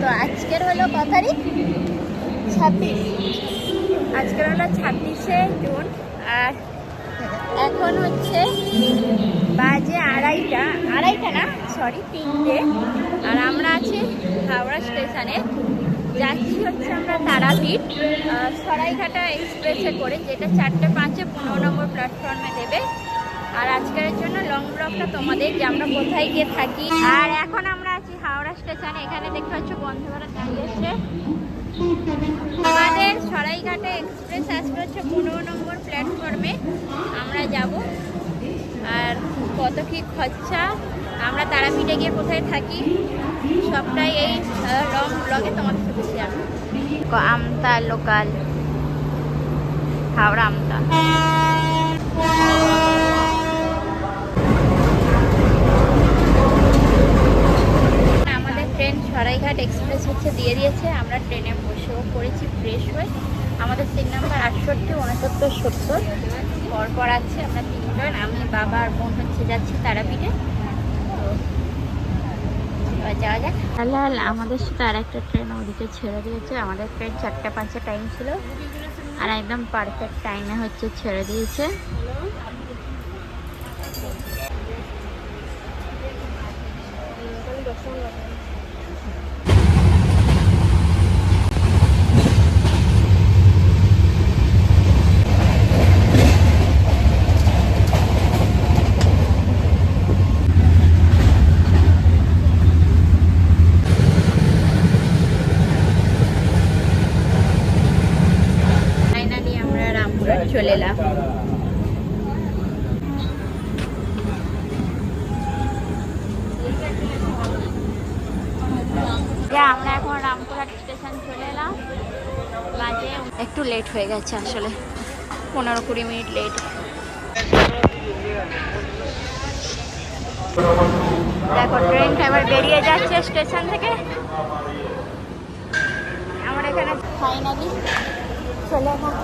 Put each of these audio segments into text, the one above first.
তো আজকের হলো কত তারিখ? 26। আজকের হলো 26শে জুন। আর এখন হচ্ছে বাজে আড়াইটা না, সরি 3টে। আর আমরা আছি হাওড়া স্টেশনে, যাচ্ছি হচ্ছে আমরা তারাপীঠ সরাইঘাটা এক্সপ্রেসে করে, যেটা 4:05-এ 15 নম্বর প্ল্যাটফর্মে দেবে। আর আজকের জন্য লং ব্লগটা তোমাদের, যে আমরা কোথায় গিয়ে থাকি। আর এখন আমরা আছি হাওড়া স্টেশনে। এখানে দেখতে পাচ্ছ বন্ধ ভারত দাঁড়িয়েছে। আমাদের সরাইঘাটা এক্সপ্রেস আসবে হচ্ছে 15 নম্বর প্ল্যাটফর্মে। আমরা যাব। আর কত কি খরচা, আমরা তারাপীঠে গিয়ে কোথায় থাকি, সবটাই এই লং ব্লগে তোমাদের সাথে শেয়ার করব। আমতা লোকাল, হাওড়া আমতা। আমাদের ট্রেন সরাইঘাট এক্সপ্রেস হচ্ছে দিয়ে দিয়েছে। আমরা ট্রেনে বসেও পড়েছি ফ্রেশ হয়ে। আমাদের সিট নাম্বার 68, 69, 70 পরপর আছে। আমরা 3 জন, আমি, বাবা আর বোন হচ্ছে যাচ্ছি তারাপীঠে। তো যাওয়া যাক। লাল আমাদের সাথে আর একটা ট্রেন ওদিকে ছেড়ে দিয়েছে। আমাদের ট্রেন 4:05-এ টাইম ছিল, আর একদম পারফেক্ট টাইমে হচ্ছে ছেড়ে দিয়েছে। ফাইনালি আমরা রামপুরহাট চলে এলাম। আমরা এখন রামপুরহাট স্টেশন চলে এলাম। বাজে একটু লেট হয়ে গেছে, আসলে 15-20 মিনিট লেট। দেখো ট্রেনটা এবার বেরিয়ে যাচ্ছে স্টেশন থেকে। আমরা এখানে ফাইনালি চলে এলাম।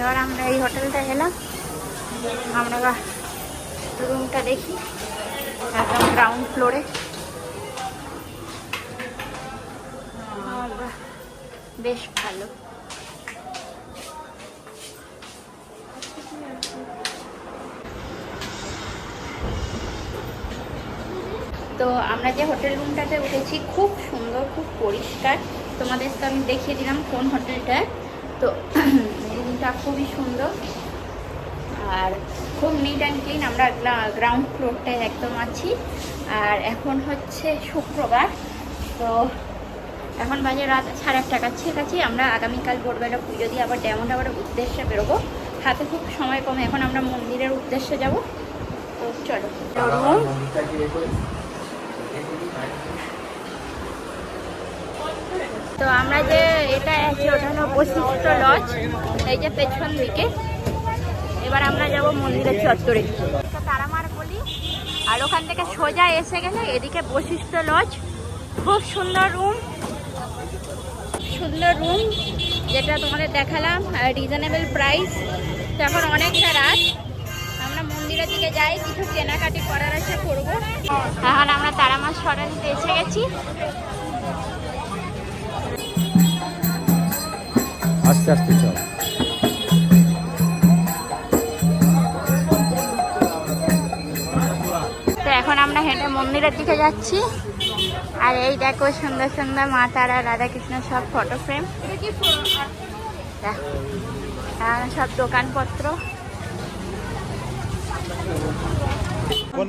এবার আমরা এই হোটেলটা এলাম। আমরা রুমটা দেখি, একদম গ্রাউন্ড ফ্লোরে। বেশ ভালো। তো আমরা যে হোটেল রুমটাতে উঠেছি খুব সুন্দর, খুব পরিষ্কার। তোমাদের তো আমি দেখিয়ে দিলাম কোন হোটেলটা। তো রুমটা খুবই সুন্দর আর খুব নিট অ্যান্ড ক্লিন। আমরা গ্রাউন্ড ফ্লোরটায় একদম আছি। আর এখন হচ্ছে শুক্রবার, তো এখন বাজে রাত 8:30 কাছাকাছি। আমরা আগামীকাল ভোরবেলা পুজো দিয়ে আবার ড্যামোটাবার উদ্দেশ্যে বেরোবো। হাতে খুব সময় কম, এখন আমরা মন্দিরের উদ্দেশ্যে যাব। তো চলো। তো আমরা যে এটা আছে ওটা হলো বশিষ্ঠ লজ, এই যে পেছন দিকে। এবার আমরা যাব মন্দিরের চত্বরে, তারামার গলি। আর ওখান থেকে সোজা এসে গেলে এদিকে বশিষ্ঠ লজ। খুব সুন্দর রুম, যেটা তোমাদের দেখালাম, রিজনেবল প্রাইস। তো এখন অনেকটা রাত, আমরা মন্দিরের দিকে যাই, কিছু কেনাকাটি করার আছে করবো। এখন আমরা তারামার সরণিতে এসে গেছি। আস্তে আস্তে চল। তো এখন আমরা হেঁটে মন্দিরের দিকে যাচ্ছি। আর এই দেখো সুন্দর সুন্দর মা তারা, রাধাকৃষ্ণ সব ফটো ফ্রেম, সব দোকানপত্র।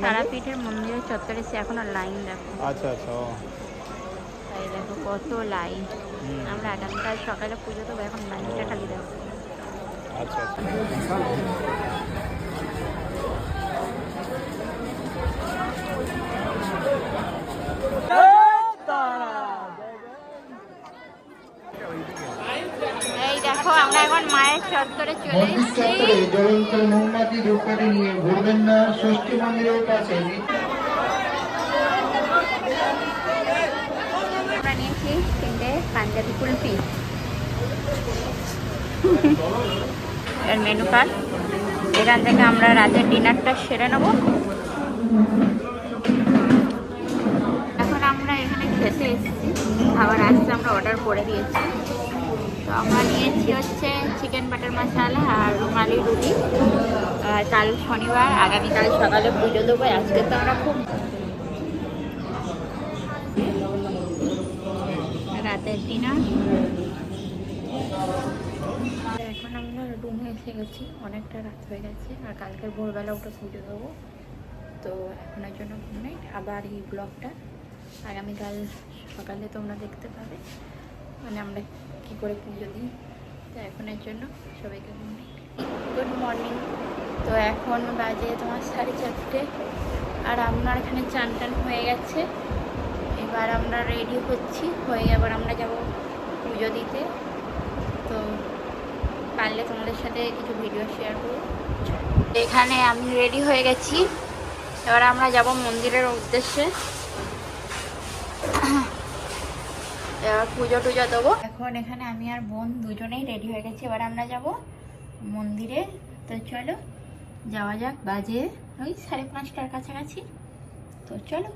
তারাপীঠের মন্দিরের চত্বরে এখনো লাইন দেখো। আচ্ছা আচ্ছা, তাই দেখো কত লাইন। আমরা আগামীকাল সকালে পুজো দেবো, এখন লাইনটা খালি দেখো। আচ্ছা আচ্ছা। এই দেখো আমরা এখন মায়ের চত্বরে চলে এসেছি। মোমবাতি ধূপকাঠি নিয়ে ঘুরবেন না, ষষ্ঠী মন্দিরের কাছে। আমরা নিয়েছি 3টে পাঞ্জাবি কুলফি। এর মেনু কার্ড এখান থেকে আমরা রাতের ডিনারটা সেরে নেব। এখন আমরা এখানে খেতে এসেছি, খাবার আসছে, আমরা অর্ডার করে দিয়েছি। তো আমরা নিয়েছি হচ্ছে চিকেন বাটার মশালা আর রুমালি রুটি। কাল শনিবার, আগামীকাল সকালে পুজো দেবো। আজকে তো আমরা খুব রাতের ডিনার। এখন আমরা রুমে এসে গেছি, অনেকটা রাত হয়ে গেছে, আর কালকে ভোরবেলা উঠে পুজো দেবো। তো এখনের জন্য গুড নাইট। আবার এই ব্লগটা আগামীকাল সকালে তোমরা দেখতে পাবে, মানে আমরা কী করে পুজো দিই। তো এখনের জন্য সবাইকে গুড নাইট, গুড মর্নিং। তো এখন বাজে তোমার 4:30, আর আপনার এখানে চান টান হয়ে গেছে। এবার আমরা রেডি হচ্ছি, হয়ে এবার আমরা যাব পুজো দিতে। তো পারলে তোমাদের সাথে কিছু ভিডিও শেয়ার করব। এখানে আমি রেডি হয়ে গেছি, এবার আমরা যাব মন্দিরের উদ্দেশ্যে। এবার পুজো টুজো দেবো। এখন এখানে আমি আর বোন দুজনেই রেডি হয়ে গেছি, এবার আমরা যাব মন্দিরে। তো চলো যাওয়া যাক, বাজে ওই 5:30টার কাছাকাছি। তো চলো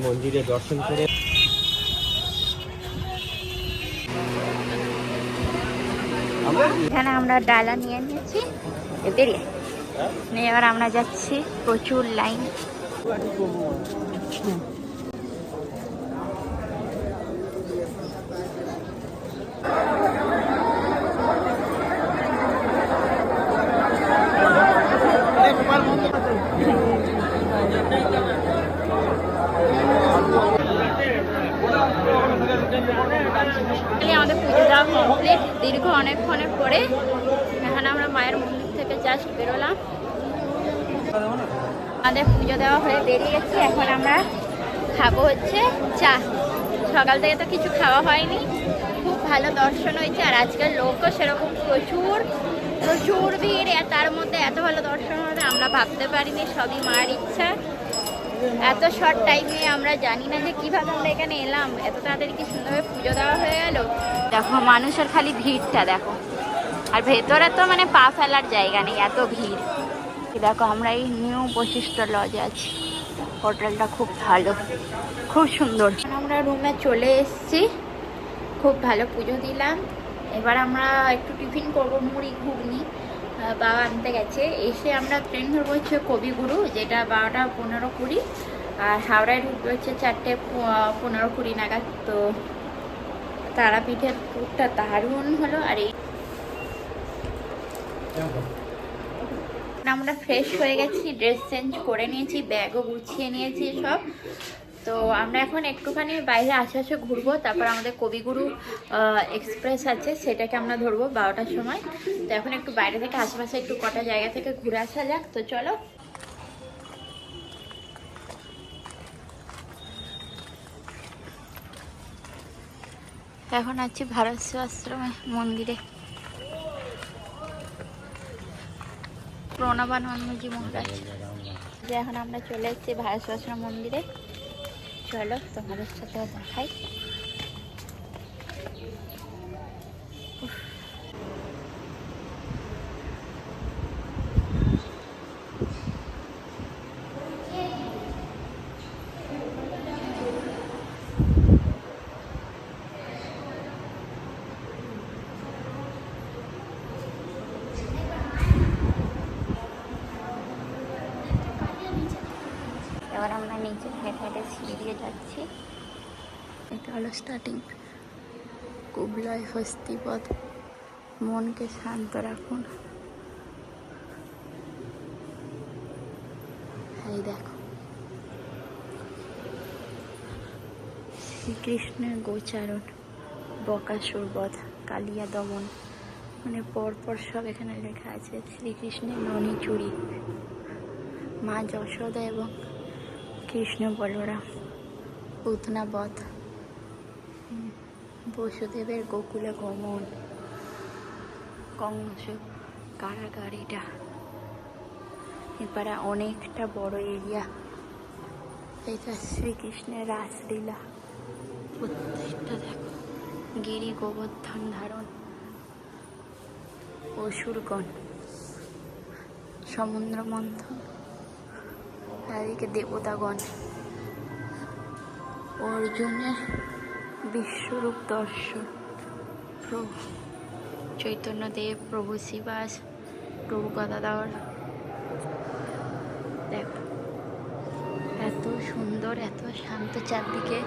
মন্দিরে দর্শন করে এখানে আমরা ডালা নিয়ে নিয়েছি, বেরিয়ে নিয়ে এবার আমরা যাচ্ছি। প্রচুর লাইন। আমাদের পুজো দেওয়া কমপ্লিট দীর্ঘ অনেকক্ষণের পরে। এখানে আমরা মায়ের মন্দির থেকে জাস্ট বেরোলাম, আমাদের পুজো দেওয়া হয়ে বেরিয়ে গেছি। এখন আমরা খাবো হচ্ছে চা। সকাল থেকে তো কিছু খাওয়া হয়নি, খুব ভালো দর্শন হয়েছে, আর আজকের লোকও সেরকম প্রচুর প্রচুর ভিড়। তার মধ্যে এত ভালো দর্শন হবে আমরা ভাবতে পারিনি, সবই মার ইচ্ছা। এত শর্ট টাইমে আমরা জানি না যে কীভাবে আমরা এখানে এলাম, এত তাড়াতাড়ি কি সুন্দরভাবে পুজো দেওয়া হয়ে গেল। দেখো মানুষের খালি ভিড়টা দেখো, আর ভেতরে তো মানে পা ফেলার জায়গা নেই, এত ভিড়। দেখো আমরা এই নিউ বশিষ্ঠ লজে আছি, হোটেলটা খুব ভালো, খুব সুন্দর। আমরা রুমে চলে এসেছি, খুব ভালো পুজো দিলাম। এবার আমরা একটু টিফিন করবো, মুড়ি ঘুগনি বাবা আনতে গেছে। এসে আমরা ট্রেন ধরবো হচ্ছে কবিগুরু, যেটা 12:15-20, আর হাওড়ায় ঢুকবে হচ্ছে 4:15-20 নাগাদ। তো তারাপীঠের ট্যুরটা দারুণ হলো। আর এই আমরা ফ্রেশ হয়ে গেছি, ড্রেস চেঞ্জ করে নিয়েছি, ব্যাগও গুছিয়ে নিয়েছি সব। তো আমরা এখন একটুখানি বাইরে আশেপাশে ঘুরবো, তারপর আমাদের কবিগুরু এক্সপ্রেস আছে, সেটাকে আমরা ধরবো 12টার সময়। তো এখন একটু বাইরে থেকে আশেপাশে একটু কটা জায়গা থেকে ঘুরে আসা যাক। তো চলো। এখন আছি ভারত সেবাশ্রমে মন্দিরে, প্রণবানন্দজি মহারাজ। যে এখন আমরা চলে এসেছি ভারত সেবাশ্রম মন্দিরে। চলো তোমাদের সাথে দেখাই। এবার আমরা নিচে হেঁটে হেঁটে সিঁড়ি দিয়ে যাচ্ছি। এটা হলো স্টার্টিং, কুবলয় হস্তিপদ। মনকে শান্ত রাখুন। এই দেখো শ্রীকৃষ্ণের গোচারণ, বকাসুর বধ, কালিয়া দমন, মানে পরপর সব এখানে লেখা আছে। শ্রীকৃষ্ণের ননী চুরি, মা যশোদা এবং কৃষ্ণ বলরাম, পুতনা বধ, বসুদেবের গোকুলে গমন, কংস কারাগার। এটা এবারে অনেকটা বড় এরিয়া। এটা শ্রীকৃষ্ণের রাসলীলা, প্রত্যেকটা দেখো। গিরি গোবর্ধন ধারণ, অসুরগণ, সমুদ্র মন্থন, চারিদিকে দেবতাগণ, অর্জুনের বিশ্বরূপ দর্শন, প্রভু চৈতন্যদেব, প্রভু শিবাস, প্রভু গদাধর। দেখো এত সুন্দর, এত শান্ত চারদিকে।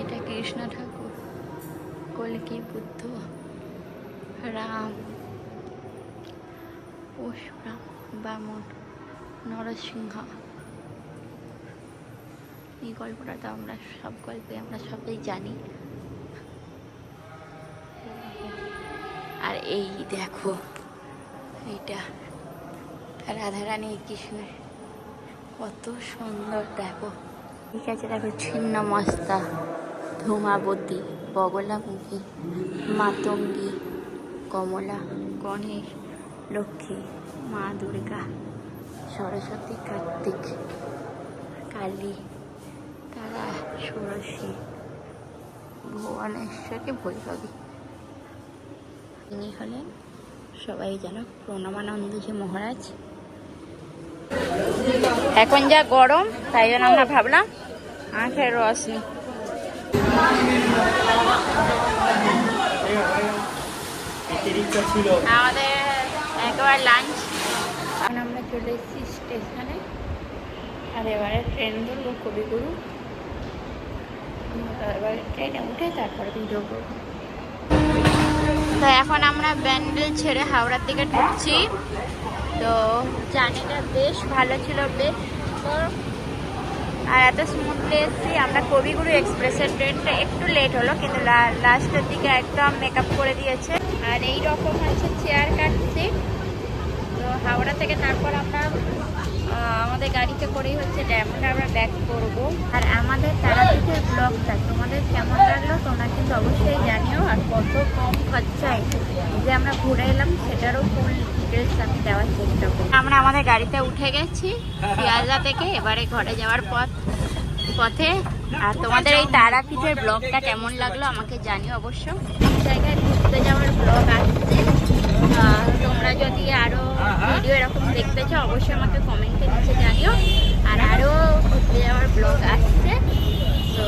এটা কৃষ্ণ ঠাকুর, কলকি বুদ্ধ, রাম, পরশুরাম, বামন, নরসিংহ। এই গল্পটা তো আমরা সব গল্পে আমরা সবাই জানি। আর এই দেখো, এইটা রাধারানী কৃষ্ণের, কত সুন্দর দেখো। ঠিক আছে, দেখো ছিন্ন মস্তা, ধূমাবতী, বগলামুখী, মাতঙ্গী, কমলা, গণেশ, লক্ষ্মী, মা দুর্গা, সরস্বতী, কার্তিক, কালী, তারা, ষোড়শী, ভুবনেশ্বরী, ভৈরবী। ইনি হলেন সবাই জানো প্রণমানন্দজি মহারাজ। এখন যা গরম, তাই জন্য আমরা ভাবলাম আখের রস নিই। আমাদের একবার লাঞ্চ, এখন আমরা চলে এসেছি স্টেশনে। আর এবারে ট্রেন ধরবো কবিগুরু। এবারে ট্রেনে উঠে তারপরে ভিডিও করবো। তো এখন আমরা ব্যান্ডেল ছেড়ে হাওড়ার দিকে ঢুকছি। তো জার্নিটা বেশ ভালো ছিল, বেশ সুন্দর আর এত স্মুথলি এসেছি। আমরা কবিগুরু এক্সপ্রেসের ট্রেনটা একটু লেট হলো, কিন্তু লাস্টের দিকে একদম মেকআপ করে দিয়েছে। আর এই রকম হচ্ছে চেয়ার কাটছি। তো হাওড়া থেকে তারপর আমরা আমাদের গাড়িতে করেই হচ্ছে ডায়মন্ডে আমরা ব্যাক করবো। আর আমাদের তারাপীঠের ব্লগটা তোমাদের কেমন লাগলো তোমরা কিন্তু অবশ্যই জানিও। আর কত কম খরচায় যে আমরা ঘুরে এলাম সেটারও ফুল ডিটেলস আমি দেওয়ার চেষ্টা করব। আমরা আমাদের গাড়িতে উঠে গেছি শিয়ালদা থেকে, এবারে ঘরে যাওয়ার পথে। আর তোমাদের এই তারাপীঠের ব্লগটা কেমন লাগলো আমাকে জানিও অবশ্য। জায়গায় ঘুরতে যাওয়ার ব্লগ আসছে, তোমরা যদি আরও ভিডিও এরকম দেখতে চাও অবশ্যই আমাকে কমেন্টে নিচে জানিও। আর আরও ঘুরতে যাওয়ার ব্লগ আসছে, তো